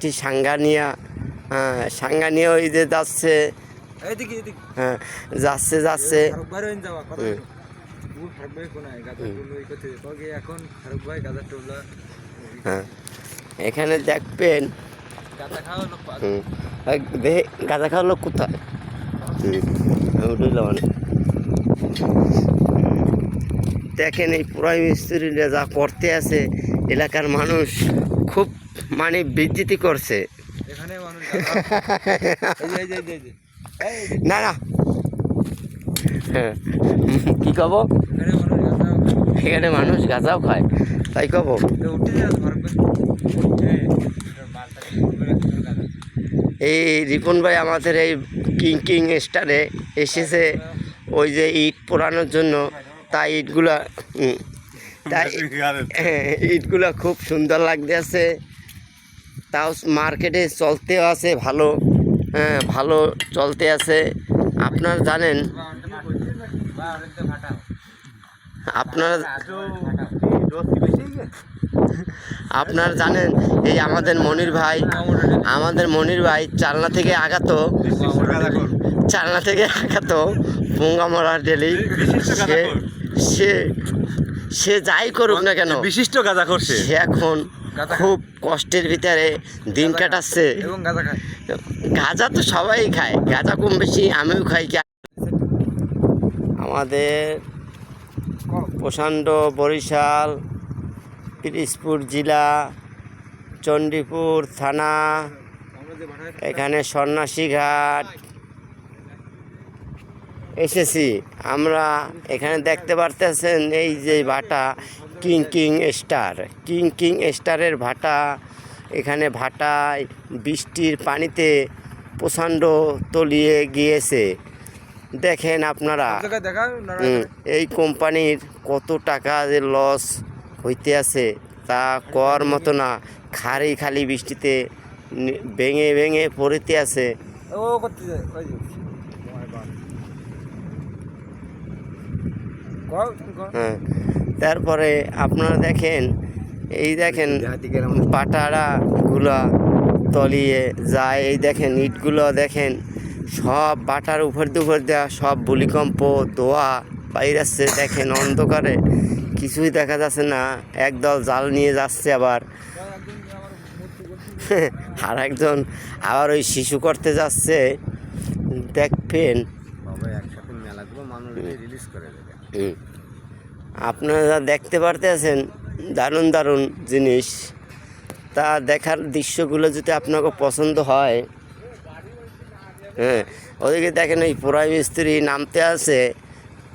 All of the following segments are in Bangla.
লাঠি সাঙ্গানিয়া, সাঙ্গানিয়া ওই যে যাচ্ছে, হ্যাঁ যাচ্ছে যাচ্ছে। হ্যাঁ এখানে দেখবেন গাঁজা খাওয়ার লোক কোথায়? দেখেন এই পুরাই মিস্ত্রিরা যা করতে আছে, এলাকার মানুষ খুব মানে বিদ্যুতি করছে। না না কি কব, এখানে মানুষ গাঁজাও খায় তাই কব। এই রিপন ভাই আমাদের এই কিং স্টারে এসেছে ওই যে ইট পোড়ানোর জন্য, তাই ইটগুলা খুব সুন্দর লাগতেছে। তাও মার্কেটে চলতেও আছে ভালো, ভালো চলতে আছে। আপনারা জানেন, আপনারা জানেন এই আমাদের মনির ভাই চালনা থেকে আগাতো পোঙ্গা মরা ডেলি। সে যাই করুক না কেন, বিশিষ্ট গাঁজা করছে, সে এখন খুব কষ্টের ভিতরে দিন কাটাচ্ছে। গাঁজা তো সবাই খায়, গাঁজা কম বেশি আমিও খাই। আমাদের প্রচণ্ড বরিশাল পিরিজপুর জেলা চণ্ডীপুর থানা, এখানে সন্ন্যাসী ঘাট এসেছি আমরা। এখানে দেখতে পারতেছেন এই যে ভাটা কিং স্টারের ভাটা। এখানে ভাটায় বৃষ্টির পানিতে প্রচণ্ড তলিয়ে গিয়েছে। দেখেন আপনারা এই কোম্পানির কত টাকা যে লস হইতে আছে তা কর মতো না। খালি বৃষ্টিতে ভেঙে পড়িতে আছে। হ্যাঁ তারপরে আপনারা দেখেন এই দেখেন বাটারাগুলো তলিয়ে যায়। এই দেখেন ইটগুলো দেখেন সব বাটার উপর দেওয়া, সব ভূমিকম্প দোয়া বাইরাচ্ছে। দেখেন অন্ধকারে কিছুই দেখা যাচ্ছে না। একদল জাল নিয়ে যাচ্ছে, আবার আর একজন আবার ওই শিশু করতে যাচ্ছে। দেখবেন আপনারা দেখতে পারতেছেন দারুণ জিনিস। তা দেখার দৃশ্যগুলো যদি আপনাকে পছন্দ হয়, ওদিকে দেখেন এই পোড়াই মিস্ত্রি নামতে আছে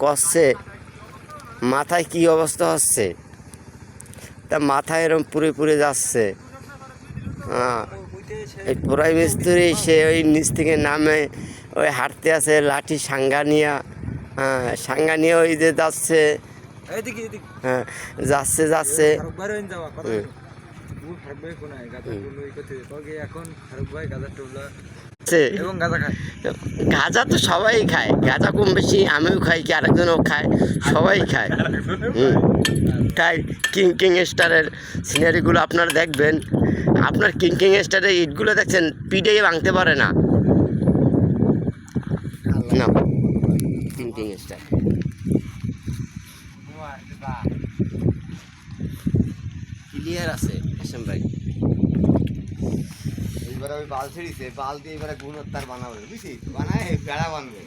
করছে, মাথায় কি অবস্থা হচ্ছে, তা মাথায় এরকম পুড়ে যাচ্ছে। এই পোড়াই মিস্ত্রি সে ওই নিচ থেকে নামে ওই হাঁটতে আছে লাঠি সাঙ্গানিয়া ওই যে যাচ্ছে, যাচ্ছে। গাঁজা তো সবাই খায়, গাঁজা কম বেশি আমিও খাই, কি আরেকজনও খায়, সবাই খায়। তাই কিং স্টারের সিনারিগুলো আপনারা দেখবেন। আপনার কিং স্টারের ইটগুলো দেখছেন পিঠে ভাঙতে পারে না। কিং স্টার ক্লিয়ার আছে এসএম ভাই। এইবারে ওই বাল ছেড়িছে, বাল দিয়ে এবারে গুণোত্তর বানাবে, বুঝছিস, বানায় বেড়া বানবে।